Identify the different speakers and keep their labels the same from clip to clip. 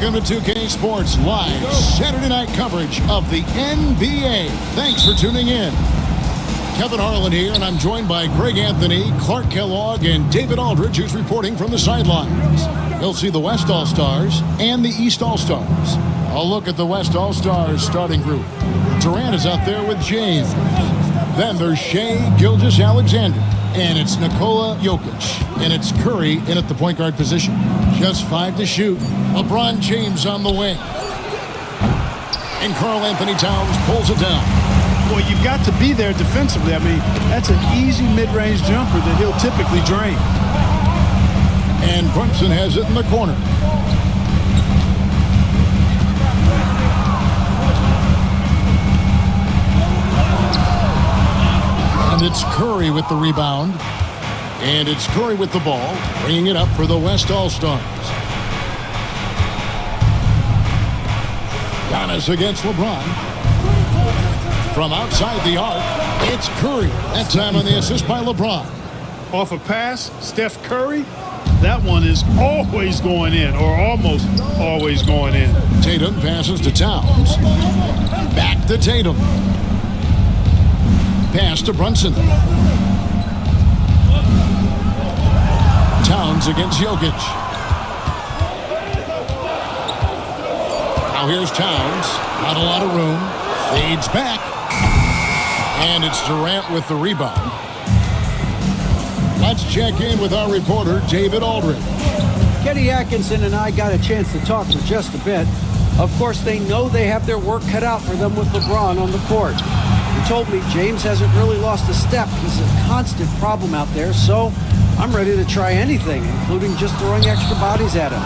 Speaker 1: Welcome to 2K Sports Live Saturday night coverage of the NBA. Thanks for tuning in. Kevin Harlan here, and I'm joined by Greg Anthony, Clark Kellogg, and David Aldridge, who's reporting from the sidelines. You'll see the West All-Stars and the East All-Stars. A look at the West All-Stars starting group. Durant is out there with James. Then there's Shai Gilgeous-Alexander. And it's Nikola Jokic. And it's Curry in at the point guard position. Just 5 to shoot. LeBron James on the wing. And Karl Anthony Towns pulls it down.
Speaker 2: Well, you've got to be there defensively. I mean, that's an easy mid-range jumper that he'll typically drain.
Speaker 1: And Brunson has it in the corner. And it's Curry with the rebound. And it's Curry with the ball, bringing it up for the West All-Stars. Giannis against LeBron. From outside the arc, it's Curry. That time on the assist by LeBron.
Speaker 2: Off a pass, Steph Curry, that one is always going in, or almost always going in.
Speaker 1: Tatum passes to Towns. Back to Tatum. Pass to Brunson. Towns against Jokic. Now here's Towns. Not a lot of room. Fades back. And it's Durant with the rebound. Let's check in with our reporter, David Aldridge.
Speaker 3: Kenny Atkinson and I got a chance to talk for just a bit. Of course, they know they have their work cut out for them with LeBron on the court. He told me James hasn't really lost a step. He's a constant problem out there, so I'm ready to try anything, including just throwing extra bodies at him.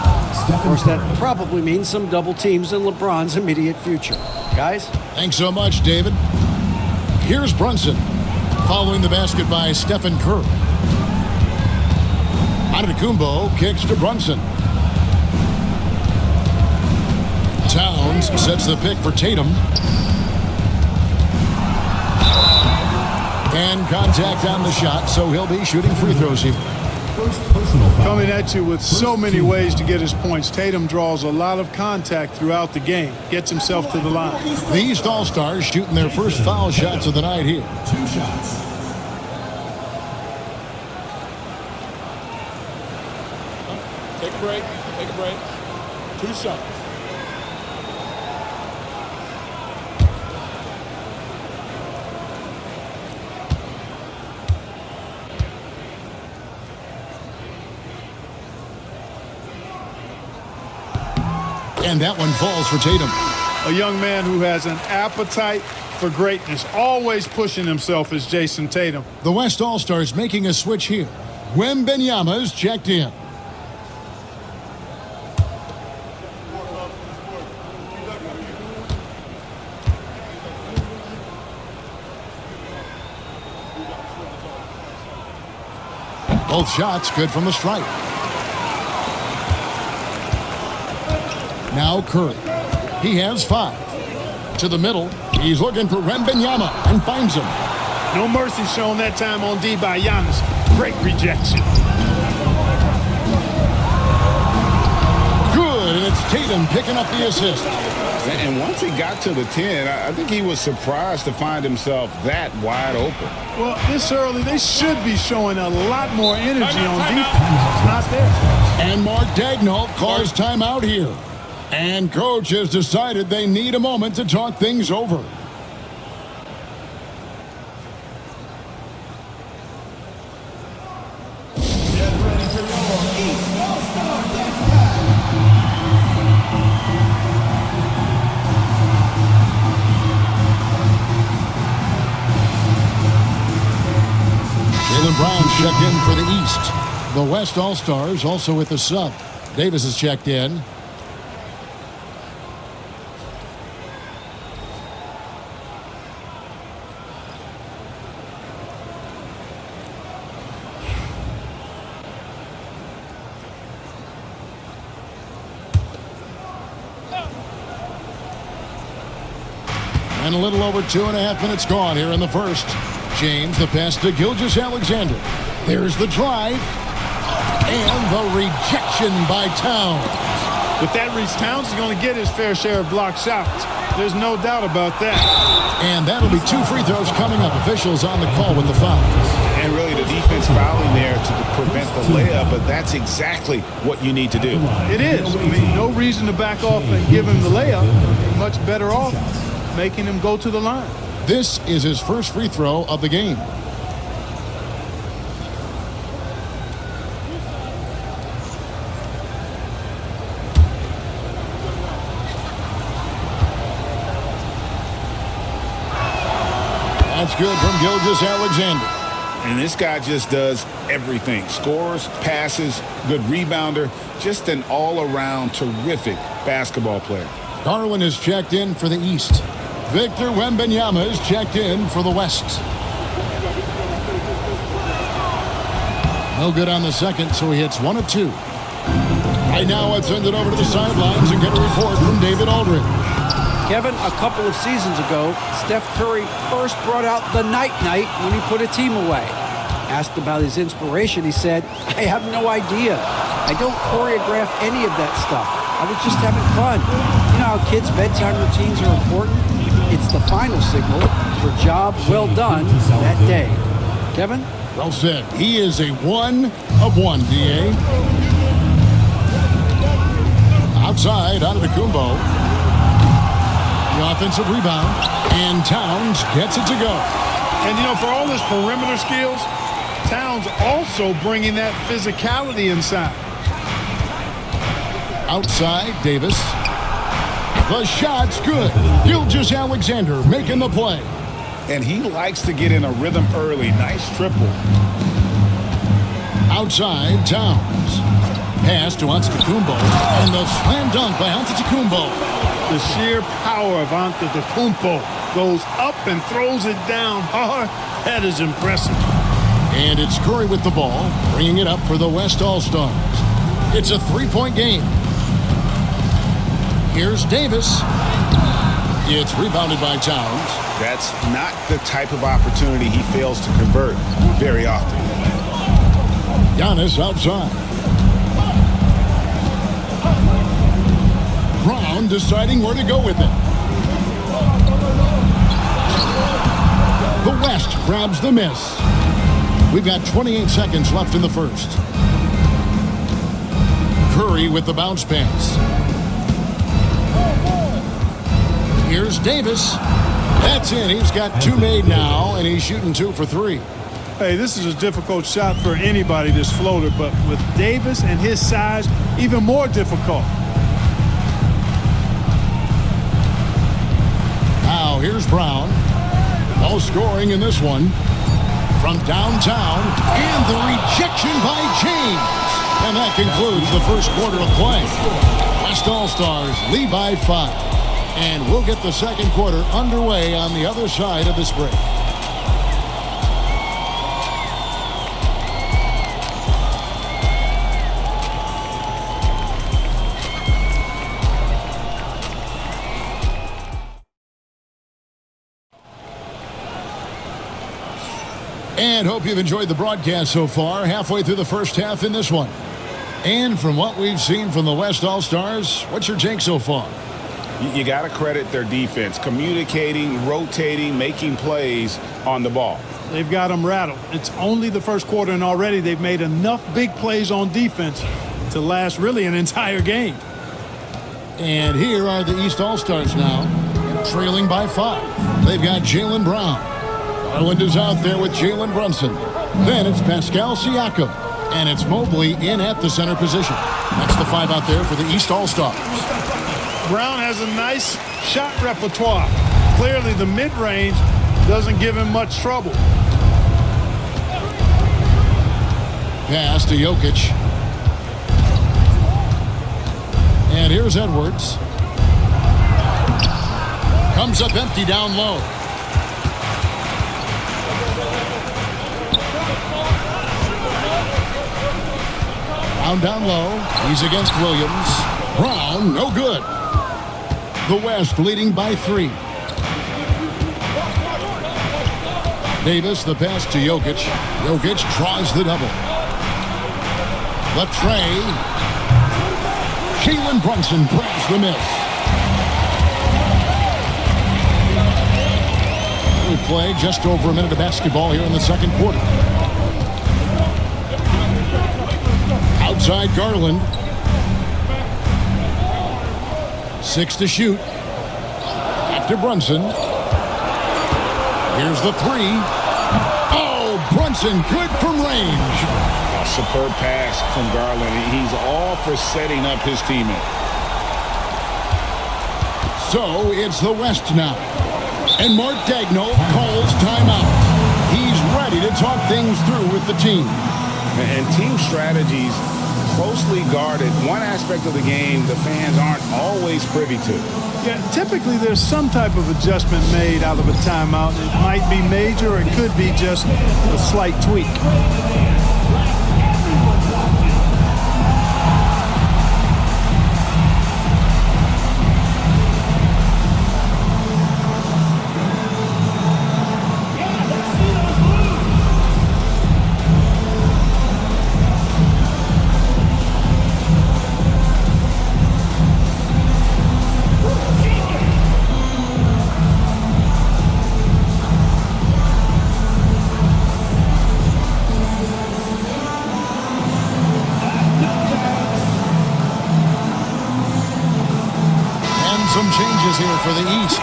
Speaker 3: Of course, that probably means some double teams in LeBron's immediate future. Guys?
Speaker 1: Thanks so much, David. Here's Brunson, following the basket by Stephen Curry. Antetokounmpo kicks to Brunson. Towns sets the pick for Tatum. And contact on the shot, so he'll be shooting free throws here.
Speaker 2: Coming at you with so many ways to get his points. Tatum draws a lot of contact throughout the game. Gets himself to the line.
Speaker 1: The East All-Stars shooting their first foul shots of the night here.
Speaker 4: 2 shots.
Speaker 5: Take a break. Take a break. 2 shots.
Speaker 1: And that one falls for Tatum.
Speaker 2: A young man who has an appetite for greatness. Always pushing himself is Jason Tatum.
Speaker 1: The West All-Stars making a switch here. Wembanyama's checked in. Both shots good from the stripe. Now Curry. He has 5. To the middle. He's looking for Wembanyama and finds him.
Speaker 2: No mercy shown that time on D by Giannis. Great rejection.
Speaker 1: Good, and it's Tatum picking up the assist.
Speaker 6: And once he got to the 10, I think he was surprised to find himself that wide open.
Speaker 2: Well, this early, they should be showing a lot more energy on defense. It's not there.
Speaker 1: And Mark Daigneault calls timeout here. And coach has decided they need a moment to talk things over. Jaylen Brown's checked in for the East. The West All-Stars also with the sub. Davis is checked in. And a little over 2.5 minutes gone here in the first. James, the pass to Gilgeous-Alexander. There's the drive. And the rejection by Towns.
Speaker 2: With that reach, Towns is going to get his fair share of blocked shots. There's no doubt about that.
Speaker 1: And that'll be 2 free throws coming up. Officials on the call with the foul.
Speaker 6: And really the defense fouling there to prevent the layup, but that's exactly what you need to do.
Speaker 2: It is. I mean, no reason to back off and give him the layup. Much better off making him go to the line.
Speaker 1: This is his first free throw of the game. That's good from Gilgeous-Alexander.
Speaker 6: And this guy just does everything. Scores, passes, good rebounder. Just an all-around terrific basketball player.
Speaker 1: Garland is checked in for the East. Victor Wembanyama is checked in for the West. No good on the second, so he hits 1 of 2. Right now, let's send it over to the sidelines and get a report from David Aldridge.
Speaker 3: Kevin, a couple of seasons ago, Steph Curry first brought out the night-night when he put a team away. Asked about his inspiration, he said, "I have no idea. I don't choreograph any of that stuff. I was just having fun." You know how kids' bedtime routines are important? It's the final signal for job well done that day. Kevin?
Speaker 1: Well said. He is a 1 of 1, D.A. Outside, Antetokounmpo. The offensive rebound, and Towns gets it to go.
Speaker 2: And, you know, for all his perimeter skills, Towns also bringing that physicality inside.
Speaker 1: Outside, Davis. The shot's good. Gilgeous-Alexander making the play.
Speaker 6: And he likes to get in a rhythm early. Nice triple.
Speaker 1: Outside, Towns. Pass to Antetokounmpo, and the slam dunk by Antetokounmpo.
Speaker 2: The sheer power of Antetokounmpo goes up and throws it down hard. That is impressive.
Speaker 1: And it's Curry with the ball, bringing it up for the West All-Stars. It's a 3-point game. Here's Davis. It's rebounded by Towns.
Speaker 6: That's not the type of opportunity he fails to convert very often.
Speaker 1: Giannis outside. Brown deciding where to go with it. The West grabs the miss. We've got 28 seconds left in the first. Curry with the bounce pass. Here's Davis. That's in. He's got 2 made now, and he's shooting 2 for 3.
Speaker 2: Hey, this is a difficult shot for anybody, this floater, but with Davis and his size, even more difficult.
Speaker 1: Now here's Brown. No scoring in this one. From downtown, and the rejection by James. And that concludes the first quarter of play. West All-Stars lead by 5. And we'll get the second quarter underway on the other side of this break. And hope you've enjoyed the broadcast so far. Halfway through the first half in this one. And from what we've seen from the West All-Stars, what's your take so far?
Speaker 6: You got to credit their defense, communicating, rotating, making plays on the ball.
Speaker 2: They've got them rattled. It's only the first quarter, and already they've made enough big plays on defense to last really an entire game.
Speaker 1: And here are the East All-Stars now, trailing by 5. They've got Jaylen Brown. Garland is out there with Jalen Brunson. Then it's Pascal Siakam. And it's Mobley in at the center position. That's the 5 out there for the East All-Stars.
Speaker 2: Brown has a nice shot repertoire. Clearly the mid-range doesn't give him much trouble.
Speaker 1: Pass to Jokic. And here's Edwards. Comes up empty down low. Brown down low. He's against Williams. Brown, no good. The West leading by 3. Davis, the pass to Jokic. Jokic draws the double. The tray. Jalen Brunson grabs the miss. We play just over a minute of basketball here in the second quarter. Outside Garland. 6 to shoot. Back to Brunson. Here's the three. Oh, Brunson good from range.
Speaker 6: A superb pass from Garland. He's all for setting up his teammate.
Speaker 1: So it's the West now. And Mark Daigneault calls timeout. He's ready to talk things through with the team.
Speaker 6: And team strategies closely guarded. One aspect of the game the fans aren't always privy to.
Speaker 2: Yeah, typically there's some type of adjustment made out of a timeout. It might be major or it could be just a slight tweak.
Speaker 1: Some changes here for the East.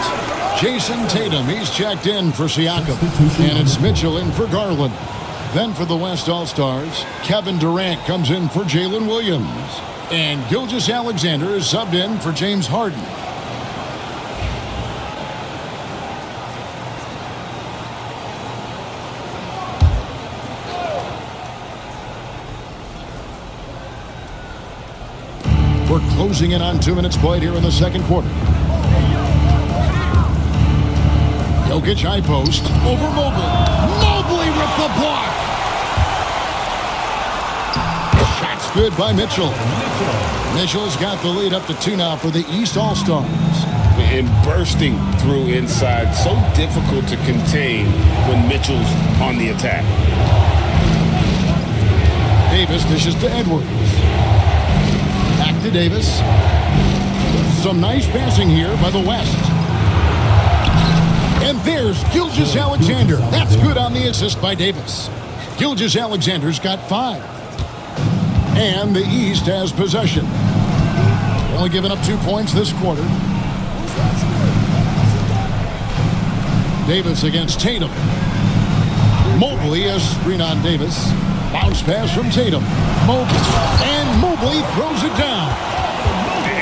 Speaker 1: Jason Tatum, he's checked in for Siakam. And it's Mitchell in for Garland. Then for the West All-Stars, Kevin Durant comes in for Jalen Williams. And Gilgeous-Alexander is subbed in for James Harden. We're closing in on 2 minutes played here in the second quarter. Jokic high post over Mobley. Mobley with the block. Shot's good by Mitchell. Mitchell's got the lead up to 2 now for the East All-Stars.
Speaker 6: And bursting through inside. So difficult to contain when Mitchell's on the attack.
Speaker 1: Davis dishes to Edwards. Back to Davis. Some nice passing here by the West. And there's Gilgeous-Alexander. That's good on the assist by Davis. Gilgeous-Alexander's got 5. And the East has possession. Only given up 2 points this quarter. Davis against Tatum. Mobley has screen on Davis. Bounce pass from Tatum. Mobley. And Mobley throws it down.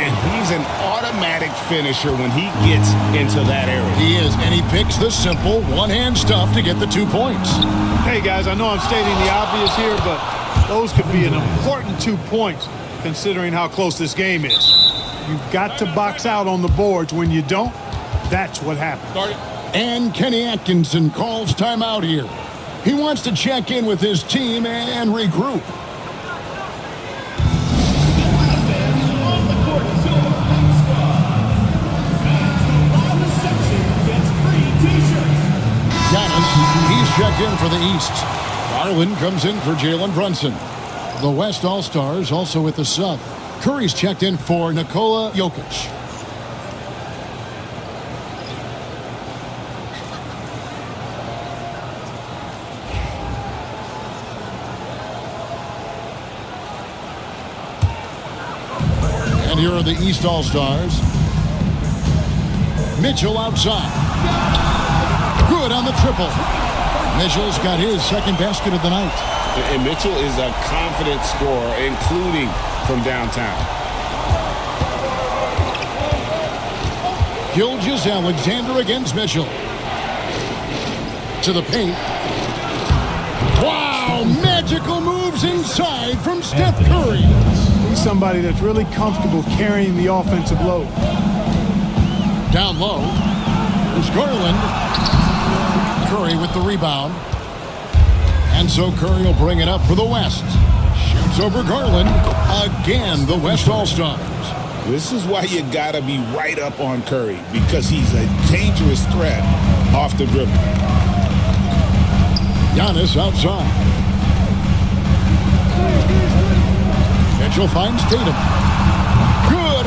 Speaker 6: And he's an automatic finisher when he gets into that area.
Speaker 1: He is, and he picks the simple one-hand stuff to get the 2 points.
Speaker 2: Hey, guys, I know I'm stating the obvious here, but those could be an important 2 points considering how close this game is. You've got to box out on the boards. When you don't, that's what happens.
Speaker 1: And Kenny Atkinson calls timeout here. He wants to check in with his team and regroup. Giannis, he's checked in for the East. Garland comes in for Jalen Brunson. The West All-Stars also with the sub. Curry's checked in for Nikola Jokic. And here are the East All-Stars. Mitchell outside. Good on the triple. Mitchell's got his second basket of the night.
Speaker 6: And Mitchell is a confident scorer, including from downtown.
Speaker 1: Gilgeous-Alexander against Mitchell. To the paint. Wow! Magical moves inside from Steph Curry.
Speaker 2: He's somebody that's really comfortable carrying the offensive load.
Speaker 1: Down low. There's Garland. Curry with the rebound. And so Curry will bring it up for the West. Shoots over Garland. Again, the West All-Stars.
Speaker 6: This is why you got to be right up on Curry, because he's a dangerous threat off the dribble.
Speaker 1: Giannis outside. Mitchell finds Tatum.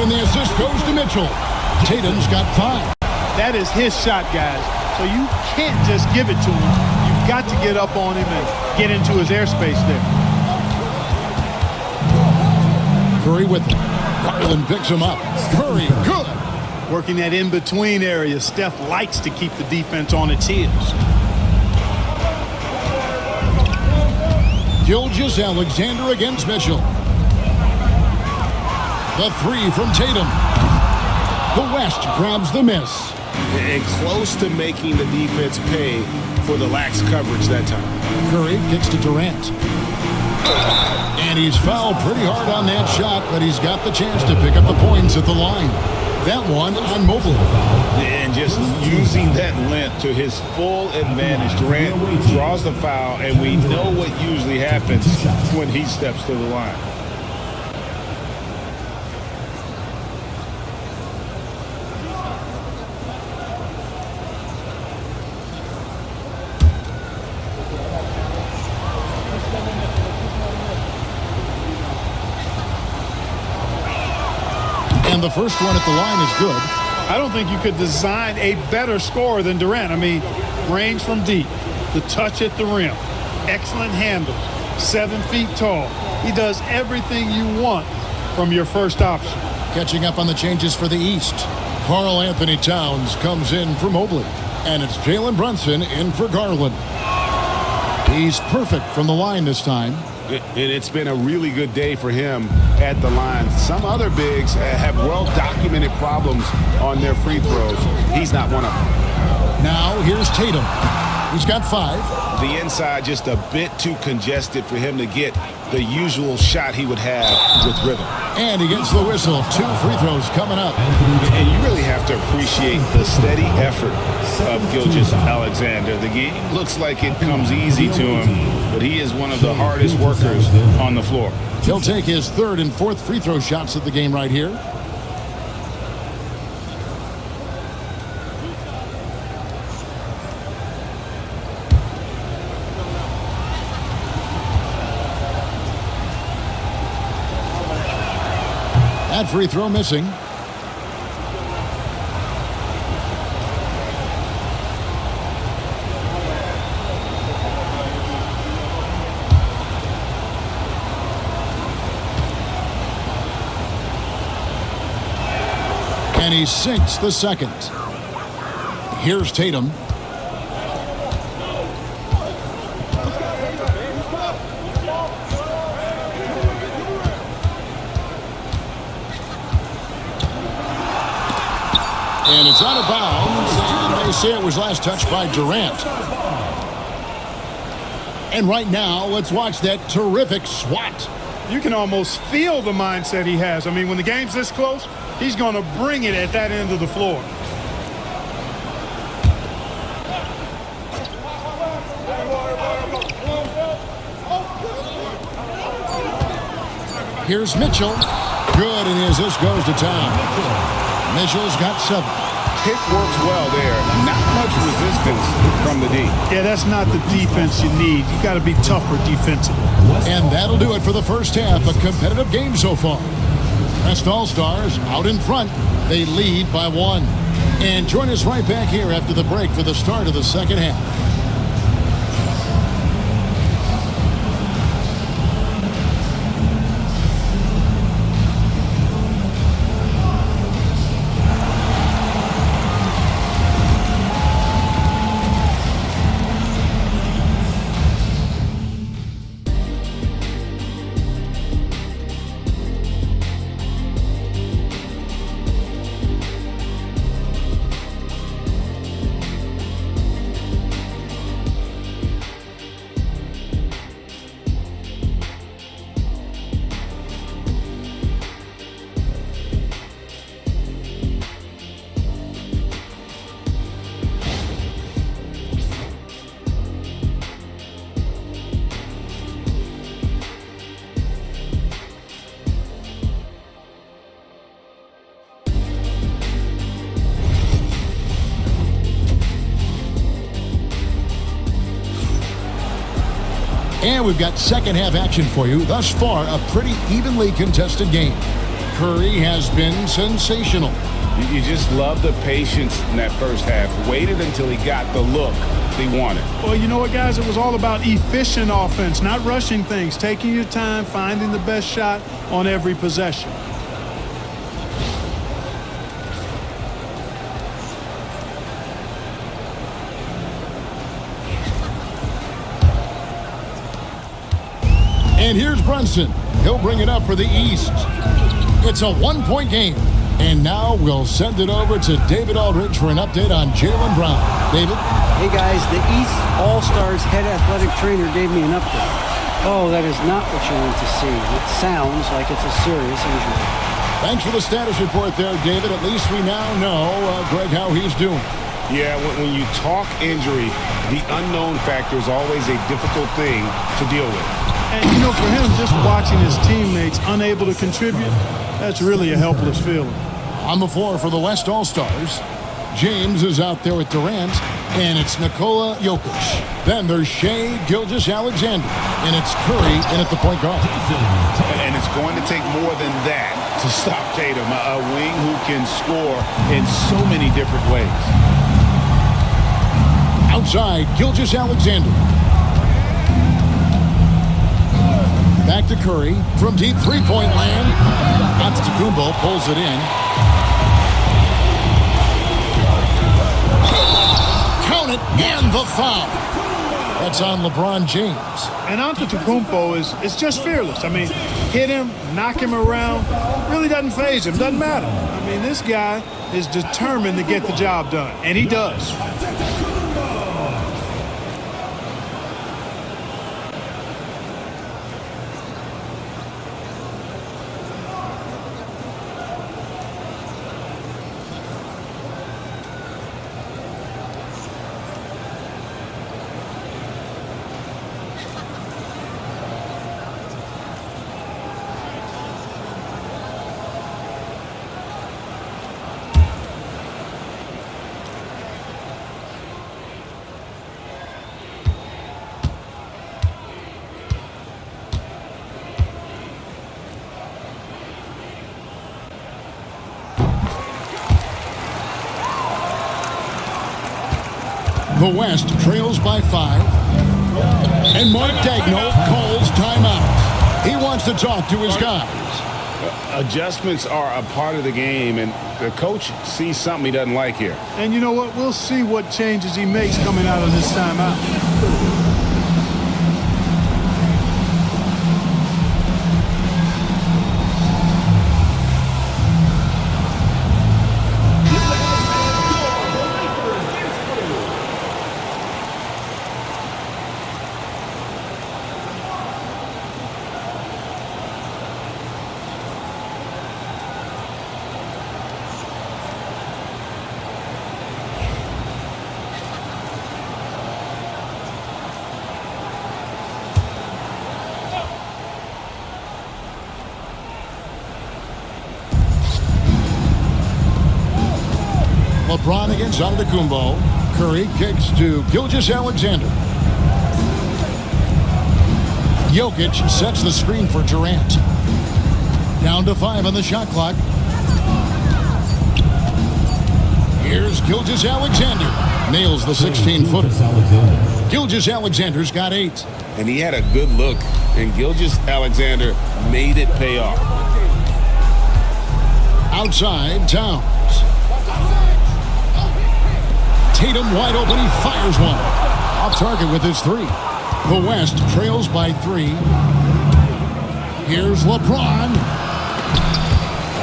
Speaker 1: and the assist goes to Mitchell. Tatum's got 5.
Speaker 2: That is his shot, guys. So you can't just give it to him. You've got to get up on him and get into his airspace there.
Speaker 1: Curry with it. Garland picks him up. Curry, good.
Speaker 2: Working that in-between area. Steph likes to keep the defense on its heels.
Speaker 1: Gilgeous-Alexander against Mitchell. The 3 from Tatum. The West grabs the miss.
Speaker 6: And close to making the defense pay for the lax coverage that time.
Speaker 1: Curry kicks to Durant. And he's fouled pretty hard on that shot, but he's got the chance to pick up the points at the line. That one on Mobley.
Speaker 6: And just using that length to his full advantage. Durant draws the foul, and we know what usually happens when he steps to the line.
Speaker 1: And the first one at the line is good.
Speaker 2: I don't think you could design a better scorer than Durant. I mean, range from deep, the touch at the rim, excellent handles, 7 feet tall. He does everything you want from your first option.
Speaker 1: Catching up on the changes for the East. Karl Anthony Towns comes in for Mobley. And it's Jalen Brunson in for Garland. He's perfect from the line this time.
Speaker 6: And it's been a really good day for him at the line. Some other bigs have well-documented problems on their free throws. He's not one of them.
Speaker 1: Now here's Tatum. He's got 5.
Speaker 6: The inside just a bit too congested for him to get the usual shot he would have with rhythm.
Speaker 1: And he gets the whistle. 2 free throws coming up.
Speaker 6: And you really have to appreciate the steady effort of Gilgeous-Alexander. The game looks like it comes easy to him, but he is one of the hardest workers on the floor.
Speaker 1: He'll take his 3rd and 4th free throw shots of the game right here. That free throw missing. And he sinks the second. Here's Tatum. And it's out of bounds. And they say it was last touched by Durant. And right now, let's watch that terrific swat.
Speaker 2: You can almost feel the mindset he has. I mean, when the game's this close, he's going to bring it at that end of the floor.
Speaker 1: Here's Mitchell. Good, and his assist goes to town. Mitchell's got 7.
Speaker 6: Pick works well there. Not much resistance from the D.
Speaker 2: Yeah, that's not the defense you need. You got to be tougher defensively.
Speaker 1: And that'll do it for the first half. A competitive game so far. West All-Stars out in front. They lead by 1. And join us right back here after the break for the start of the second half. And we've got second half action for you. Thus far, a pretty evenly contested game. Curry has been sensational.
Speaker 6: You just love the patience in that first half. Waited until he got the look he wanted.
Speaker 2: Well, you know what, guys? It was all about efficient offense, not rushing things, taking your time, finding the best shot on every possession.
Speaker 1: And here's Brunson. He'll bring it up for the East. It's a one-point game. And now we'll send it over to David Aldridge for an update on Jaylen Brown. David?
Speaker 3: Hey guys, the East All-Stars head athletic trainer gave me an update. Oh, that is not what you want to see. It sounds like it's a serious injury.
Speaker 1: Thanks for the status report there, David. At least we now know, Greg, how he's doing.
Speaker 6: Yeah, when you talk injury, the unknown factor is always a difficult thing to deal with.
Speaker 2: And, you know, for him, just watching his teammates unable to contribute, that's really a helpless feeling.
Speaker 1: On the floor for the West All-Stars, James is out there with Durant, and it's Nikola Jokic. Then there's Shai Gilgeous-Alexander, and it's Curry in at the point guard.
Speaker 6: And it's going to take more than that to stop Tatum, a wing who can score in so many different ways.
Speaker 1: Outside, Gilgeous-Alexander. Back to Curry from deep three-point land. Antetokounmpo pulls it in. Count it, and the foul. That's on LeBron James.
Speaker 2: And Antetokounmpo is just fearless. I mean, hit him, knock him around, really doesn't faze him, doesn't matter. I mean, this guy is determined to get the job done, and he does.
Speaker 1: The West trails by 5. And Mark Daigneault calls timeout. He wants to talk to his guys.
Speaker 6: Adjustments are a part of the game, and the coach sees something he doesn't like here.
Speaker 2: And you know what? We'll see what changes he makes coming out of this timeout.
Speaker 1: LeBron against Antetokounmpo. Curry kicks to Gilgeous-Alexander. Jokic sets the screen for Durant. Down to 5 on the shot clock. Here's Gilgeous-Alexander. Nails the 16-footer. Gilgeous-Alexander's got 8.
Speaker 6: And he had a good look, and Gilgeous-Alexander made it pay off.
Speaker 1: Outside, Towns. Tatum wide open, he fires one. Off target with his 3. The West trails by 3. Here's LeBron.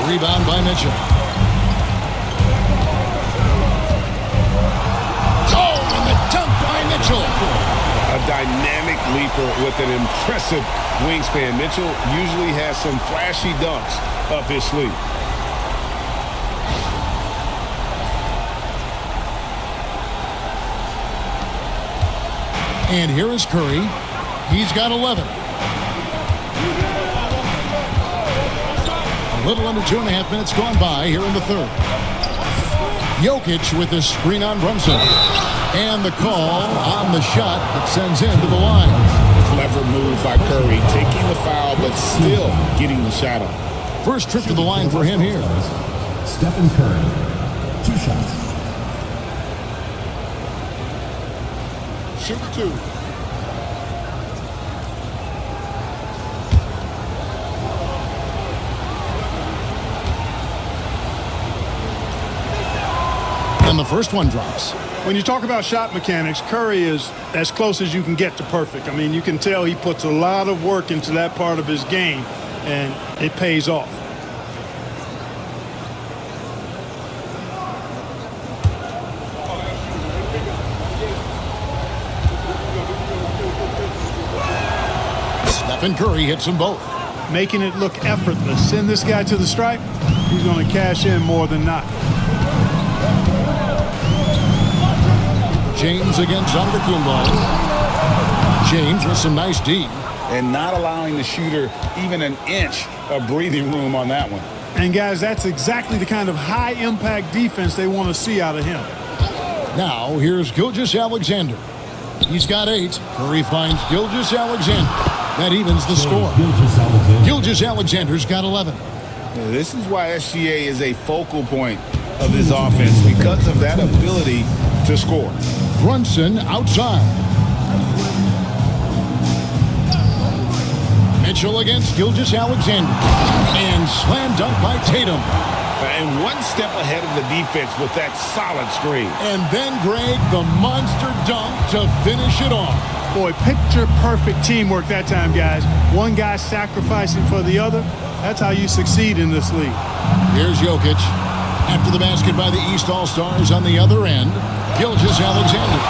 Speaker 1: Rebound by Mitchell. Oh, and the dunk by Mitchell.
Speaker 6: A dynamic leaper with an impressive wingspan. Mitchell usually has some flashy dunks up his sleeve.
Speaker 1: And here is Curry. He's got 11. A little under 2.5 minutes gone by here in the third. Jokic with the screen on Brunson. And the call on the shot that sends him to the line.
Speaker 6: Clever move by Curry, taking the foul, but still getting the shot off.
Speaker 1: First trip to the line for him here.
Speaker 4: Stephen Curry, 2 shots.
Speaker 5: Shoot 2.
Speaker 1: And the first one drops.
Speaker 2: When you talk about shot mechanics, Curry is as close as you can get to perfect. I mean, you can tell he puts a lot of work into that part of his game, and it pays off.
Speaker 1: Stephen Curry hits them both.
Speaker 2: Making it look effortless. Send this guy to the stripe, he's going to cash in more than not.
Speaker 1: James against Antetokounmpo. James with some nice D.
Speaker 6: And not allowing the shooter even an inch of breathing room on that one.
Speaker 2: And guys, that's exactly the kind of high-impact defense they want to see out of him.
Speaker 1: Now, here's Gilgeous-Alexander. He's got 8. Curry finds Gilgeous-Alexander. That evens the score. Gilgeous-Alexander's got 11.
Speaker 6: This is why SGA is a focal point of this offense, because of that ability to score.
Speaker 1: Brunson outside. Mitchell against Gilgeous-Alexander. And slam dunk by Tatum.
Speaker 6: And one step ahead of the defense with that solid screen.
Speaker 1: And then, Greg, the monster dunk to finish it off.
Speaker 2: Boy, picture-perfect teamwork that time, guys. One guy sacrificing for the other. That's how you succeed in this league.
Speaker 1: Here's Jokic. After the basket by the East All-Stars on the other end, Gilgeous-Alexander.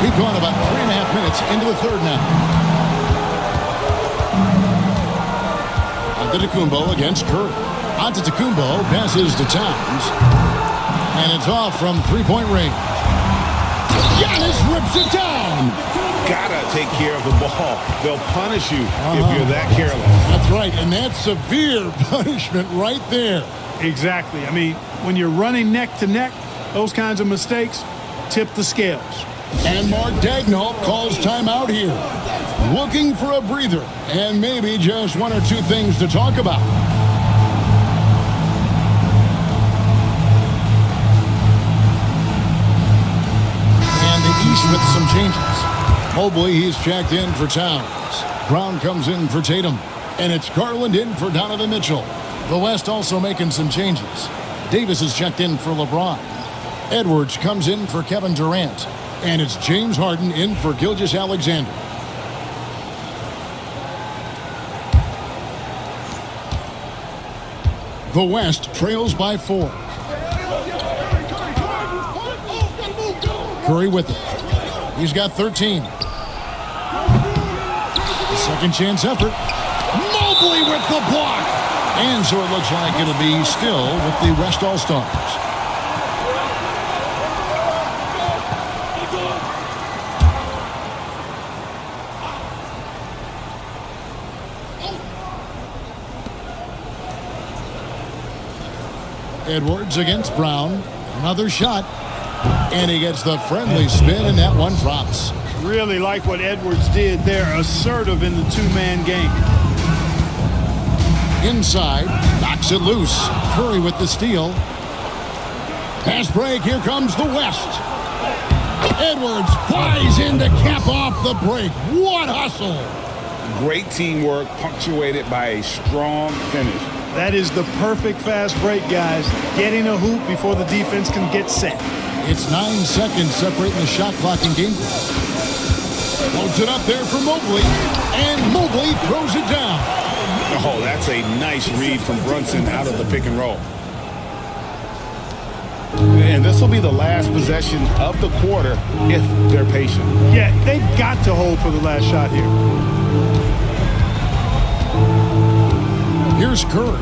Speaker 1: We've gone about 3.5 minutes into the third now. Antetokounmpo against Curry. Antetokounmpo passes to Towns. And it's off from three-point range. Giannis rips it down.
Speaker 6: Gotta take care of the ball. They'll punish you if you're that careless.
Speaker 1: That's right, and that's severe punishment right there.
Speaker 2: Exactly. I mean, when you're running neck to neck, those kinds of mistakes tip the scales.
Speaker 1: And Mark Daigneault calls timeout here. Looking for a breather and maybe just 1 or 2 things to talk about. And the East with some changes. Mobley, he's checked in for Towns. Brown comes in for Tatum. And it's Garland in for Donovan Mitchell. The West also making some changes. Davis is checked in for LeBron. Edwards comes in for Kevin Durant. And it's James Harden in for Gilgeous-Alexander. The West trails by 4. Curry with it. He's got 13. Second chance effort. Mobley with the block. And so it looks like it'll be still with the West All-Stars. Edwards against Brown. Another shot. And he gets the friendly spin, and that one drops.
Speaker 2: Really like what Edwards did there. Assertive in the two-man game.
Speaker 1: Inside. Knocks it loose. Curry with the steal. Pass break. Here comes the West. Edwards flies in to cap off the break. What hustle.
Speaker 6: Great teamwork punctuated by a strong finish.
Speaker 2: That is the perfect fast break, guys. Getting a hoop before the defense can get set.
Speaker 1: It's 9 seconds separating the shot clock and game clock. Loads it up there for Mobley. And Mobley throws it down.
Speaker 6: Oh, that's a nice read from Brunson out of the pick and roll. And this will be the last possession of the quarter if they're patient.
Speaker 2: Yeah, they've got to hold for the last shot here.
Speaker 1: Here's Curry.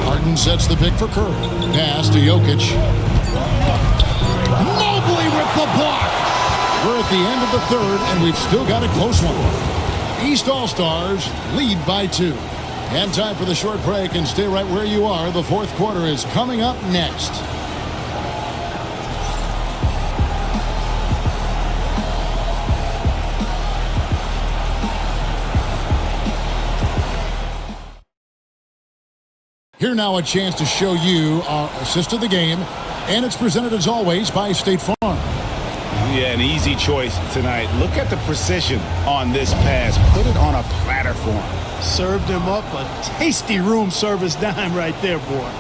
Speaker 1: Harden sets the pick for Curry. Pass to Jokic. Mobley with the block. We're at the end of the third, and we've still got a close one. East All-Stars lead by 2. And time for the short break, and stay right where you are. The fourth quarter is coming up next. Here now a chance to show you our assist of the game, and it's presented as always by State Farm.
Speaker 6: Yeah, an easy choice tonight. Look at the precision on this pass. Put it on a platter for him.
Speaker 2: Served him up a tasty room service dime right there, boy.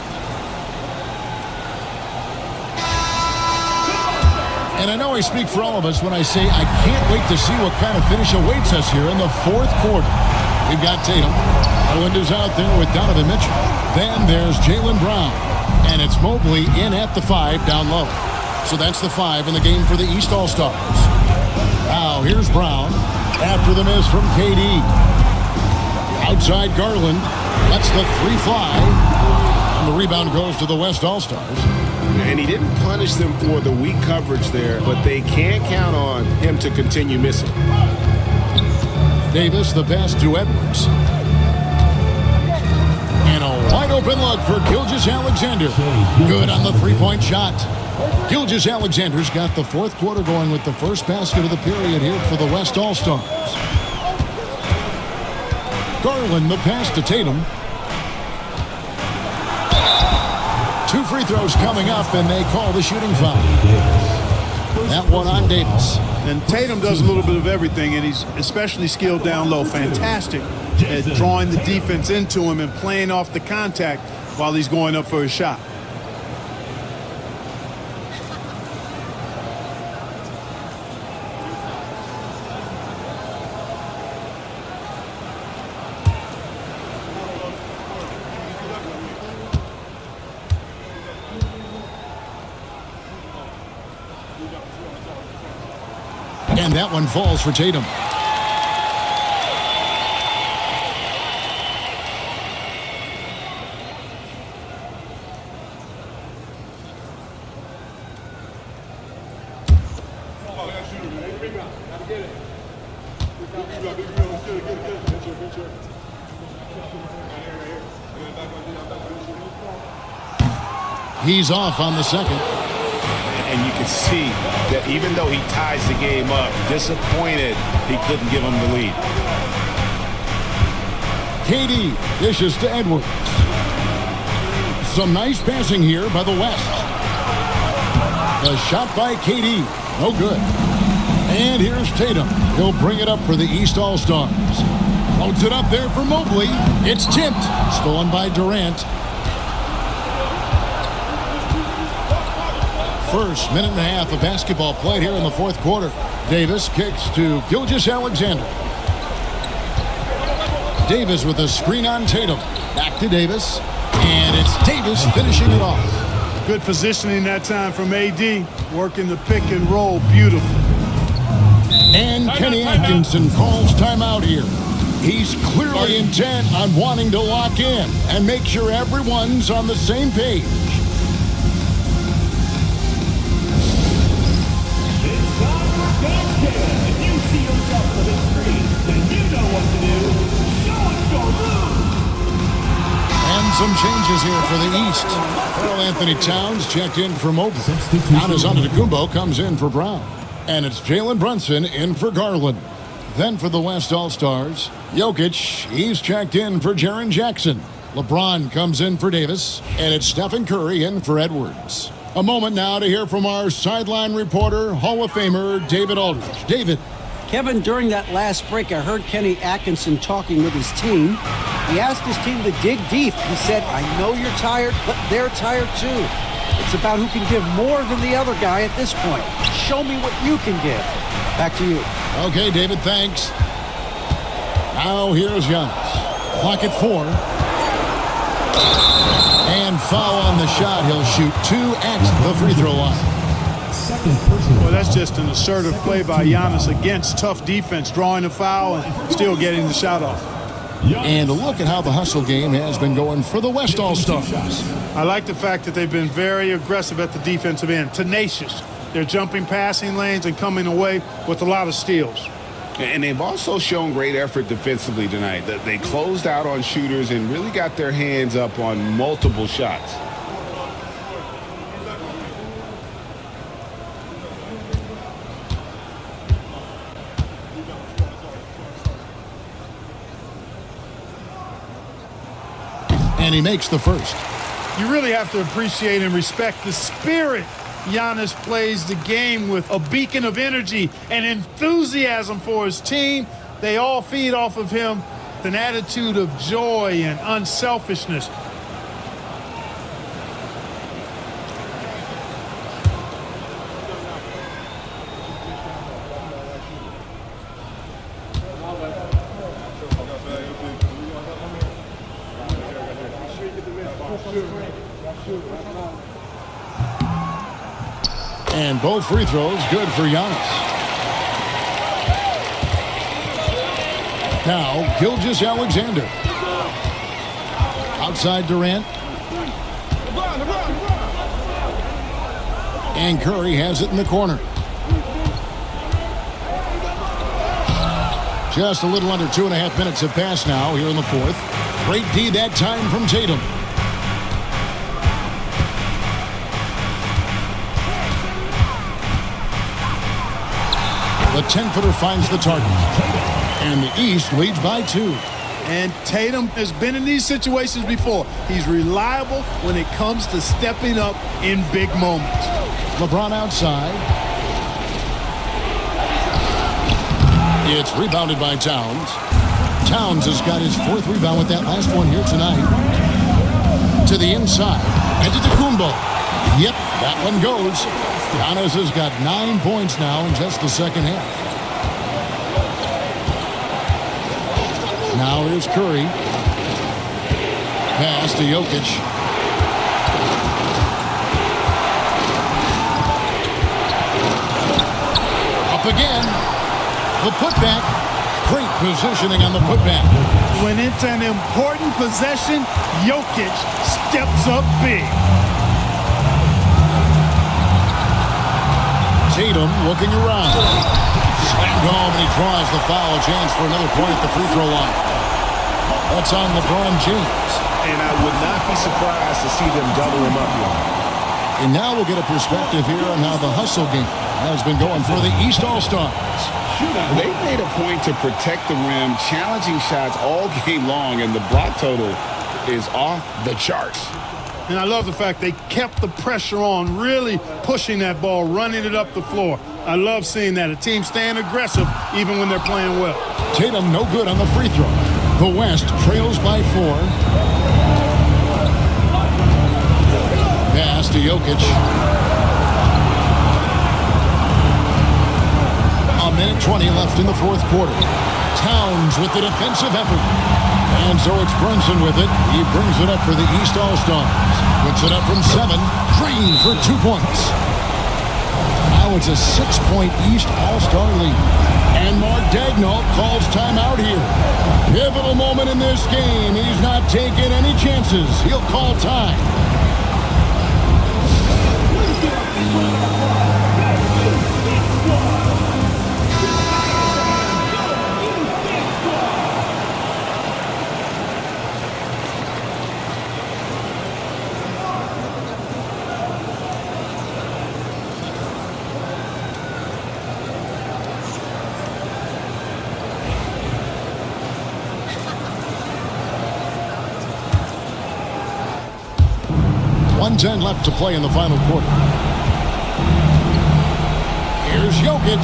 Speaker 1: And I know I speak for all of us when I say I can't wait to see what kind of finish awaits us here in the fourth quarter. We've got Tatum. Garland is out there with Donovan Mitchell. Then there's Jaylen Brown. And it's Mobley in at the 5 down low. So that's the 5 in the game for the East All-Stars. Now here's Brown after the miss from KD. Outside Garland lets the 3 fly. And the rebound goes to the West All-Stars.
Speaker 6: And he didn't punish them for the weak coverage there, but they can't count on him to continue missing.
Speaker 1: Davis, the pass to Edwards. And a wide open look for Gilgeous-Alexander. Good on the three-point shot. Gilgeous-Alexander's got the fourth quarter going with the first basket of the period here for the West All-Stars. Garland, the pass to Tatum. 2 free throws coming up, and they call the shooting foul. That one on Davis.
Speaker 2: And Tatum does a little bit of everything, and he's especially skilled down low. Fantastic at drawing the defense into him and playing off the contact while he's going up for his shot.
Speaker 1: And that one falls for Tatum. He's off on the second.
Speaker 6: And you can see that even though he ties the game up, disappointed he couldn't give him the lead.
Speaker 1: KD dishes to Edwards. Some nice passing here by the West. The shot by KD. No good. And here's Tatum. He'll bring it up for the East All-Stars. Loads it up there for Mobley. It's tipped. Stolen by Durant. First minute and a half of basketball played here in the fourth quarter. Davis kicks to Gilgeous-Alexander. Davis with a screen on Tatum. Back to Davis. And it's Davis finishing it off.
Speaker 2: Good positioning that time from AD. Working the pick and roll. Beautiful.
Speaker 1: And Kenny Atkinson calls timeout here. He's clearly intent on wanting to lock in and make sure everyone's on the same page. Some changes here for the East. Karl Anthony Towns checked in for Mobley. Giannis Antetokounmpo comes in for Brown. And it's Jalen Brunson in for Garland. Then for the West All-Stars, Jokic, he's checked in for Jaren Jackson. LeBron comes in for Davis. And it's Stephen Curry in for Edwards. A moment now to hear from our sideline reporter, Hall of Famer David Aldridge. David.
Speaker 3: Kevin, during that last break, I heard Kenny Atkinson talking with his team. He asked his team to dig deep. He said, I know you're tired, but they're tired too. It's about who can give more than the other guy at this point. Show me what you can give. Back to you.
Speaker 1: Okay, David, thanks. Now here's Giannis. Clock at 4. And foul on the shot. He'll shoot 2 at the free throw line.
Speaker 2: Well, that's just an assertive play by Giannis against tough defense, drawing a foul and still getting the shot off.
Speaker 1: And look at how the hustle game has been going for the West All-Stars.
Speaker 2: I like the fact that they've been very aggressive at the defensive end, tenacious. They're jumping passing lanes and coming away with a lot of steals.
Speaker 6: And they've also shown great effort defensively tonight. They closed out on shooters and really got their hands up on multiple shots.
Speaker 1: And he makes the first.
Speaker 2: You really have to appreciate and respect the spirit Giannis plays the game with, a beacon of energy and enthusiasm for his team. They all feed off of him, an attitude of joy and unselfishness.
Speaker 1: And both free throws good for Giannis. Now, Gilgeous-Alexander. Outside Durant. And Curry has it in the corner. Just a little under 2.5 minutes have passed now here in the fourth. Great D that time from Tatum. The 10-footer finds the target. And the East leads by 2.
Speaker 2: And Tatum has been in these situations before. He's reliable when it comes to stepping up in big moments.
Speaker 1: LeBron outside. It's rebounded by Towns. Towns has got his 4th rebound with that last one here tonight. To the inside. Antetokounmpo. Yep, that one goes. Giannis has got 9 points now in just the second half. Now here's Curry. Pass to Jokic. Up again. The putback. Great positioning on the putback.
Speaker 2: When it's an important possession, Jokic steps up big.
Speaker 1: Tatum looking around. Slammed home, and he draws the foul. Chance for another point at the free throw line. That's on LeBron James.
Speaker 6: And I would not be surprised to see them double him up here.
Speaker 1: And now we'll get a perspective here on how the hustle game has been going for the East All-Stars.
Speaker 6: They made a point to protect the rim, challenging shots all game long, and the block total is off the charts.
Speaker 2: And I love the fact they kept the pressure on, really pushing that ball, running it up the floor. I love seeing that. A team staying aggressive even when they're playing well.
Speaker 1: Tatum no good on the free throw. The West trails by 4. Pass to Jokic. A minute 20 left in the fourth quarter. Towns with the defensive effort. And so it's Brunson with it. He brings it up for the East All-Stars. Puts it up from 7. Green for 2 points. Now it's a 6-point East All-Star lead. And Mark Daigneault calls timeout here. Pivotal moment in this game. He's not taking any chances. He'll call time. .110 left to play in the final quarter. Here's Jokic.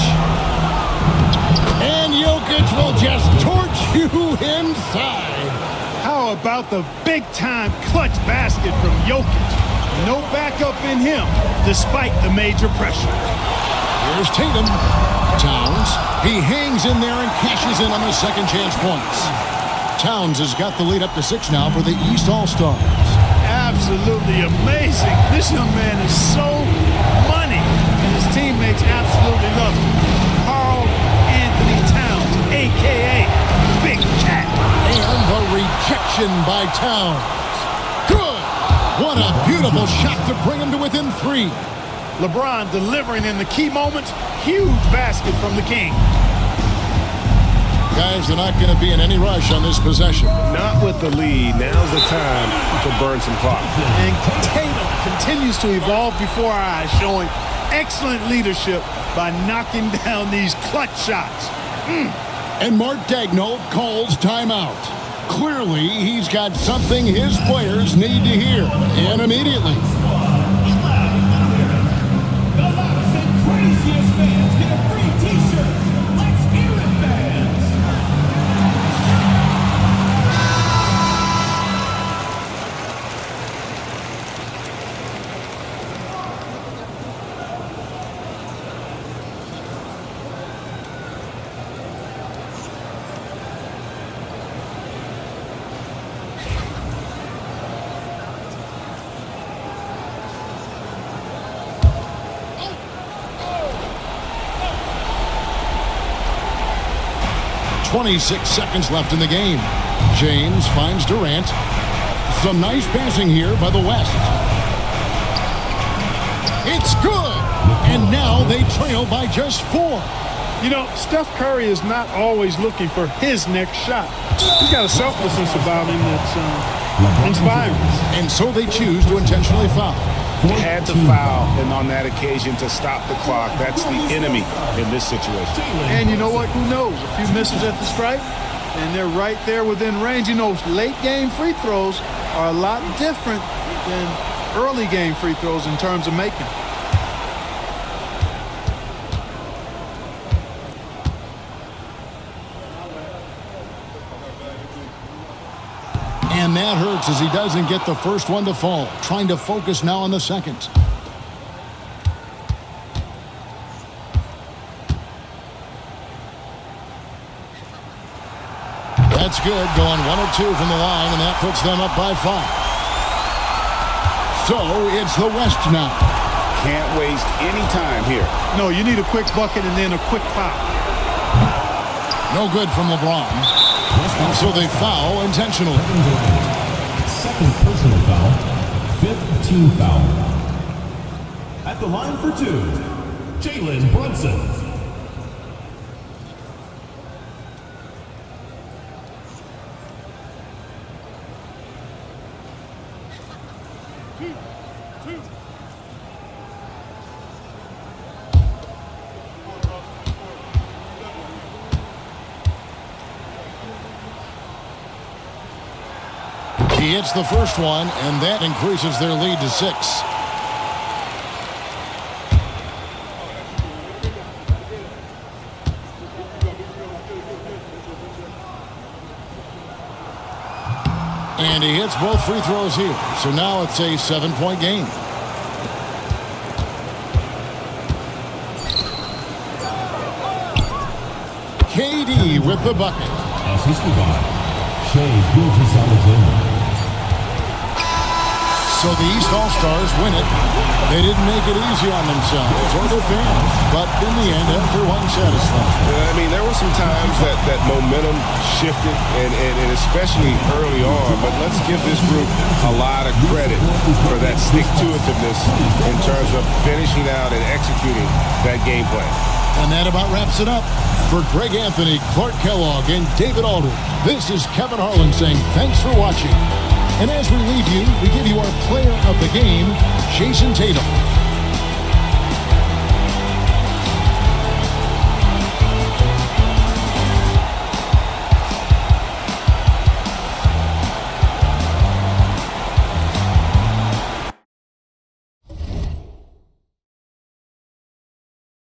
Speaker 1: And Jokic will just torch you inside.
Speaker 2: How about the big-time clutch basket from Jokic? No backup in him, despite the major pressure.
Speaker 1: Here's Tatum. Towns. He hangs in there and cashes in on the second chance points. Towns has got the lead up to 6 now for the East All-Stars.
Speaker 2: Absolutely amazing. This young man is so money, and his teammates absolutely love him. Karl Anthony Towns, a.k.a. Big Cat.
Speaker 1: And the rejection by Towns. Good. What a beautiful shot to bring him to within 3.
Speaker 2: LeBron delivering in the key moments. Huge basket from the King.
Speaker 1: Guys, they're not going to be in any rush on this possession.
Speaker 6: Not with the lead. Now's the time to burn some clock.
Speaker 2: And Tatum continues to evolve before our eyes, showing excellent leadership by knocking down these clutch shots.
Speaker 1: And Mark Daigneault calls timeout. Clearly, he's got something his players need to hear, and immediately.
Speaker 4: The loudest and craziest fans get a free t-shirt. Let's hear it, fans.
Speaker 1: 26 seconds left in the game. James finds Durant. Some nice passing here by the West. It's good! And now they trail by just 4.
Speaker 2: You know, Steph Curry is not always looking for his next shot. He's got a selflessness about him that's inspiring.
Speaker 1: And so they choose to intentionally foul.
Speaker 6: Had to foul, and on that occasion to stop the clock. That's the enemy in this situation.
Speaker 2: And you know what? Who knows? A few misses at the stripe, and they're right there within range. You know, late game free throws are a lot different than early game free throws in terms of making.
Speaker 1: And that hurts as he doesn't get the first one to fall. Trying to focus now on the second. That's good. Going 1 of 2 from the line, and that puts them up by 5. So it's the West now.
Speaker 6: Can't waste any time here.
Speaker 2: No, you need a quick bucket and then a quick foul.
Speaker 1: No good from LeBron. And so they foul intentionally.
Speaker 4: Second personal foul, 5th team foul. At the line for 2, Jalen Brunson.
Speaker 1: He hits the first one, and that increases their lead to 6. And he hits both free throws here. So now it's a 7-point game. KD with the bucket.
Speaker 4: Assisted by Shea Gilgeous-Alexander.
Speaker 1: So the East All-Stars win it. They didn't make it easy on themselves or their fans, but in the end, everyone's satisfied.
Speaker 6: I mean, there were some times that momentum shifted, and especially early on, but let's give this group a lot of credit for that stick-to-itiveness in terms of finishing out and executing that game plan.
Speaker 1: And that about wraps it up. For Greg Anthony, Clark Kellogg, and David Aldridge, this is Kevin Harlan saying thanks for watching. And as we leave you, we give you our player of the game, Jason Tatum.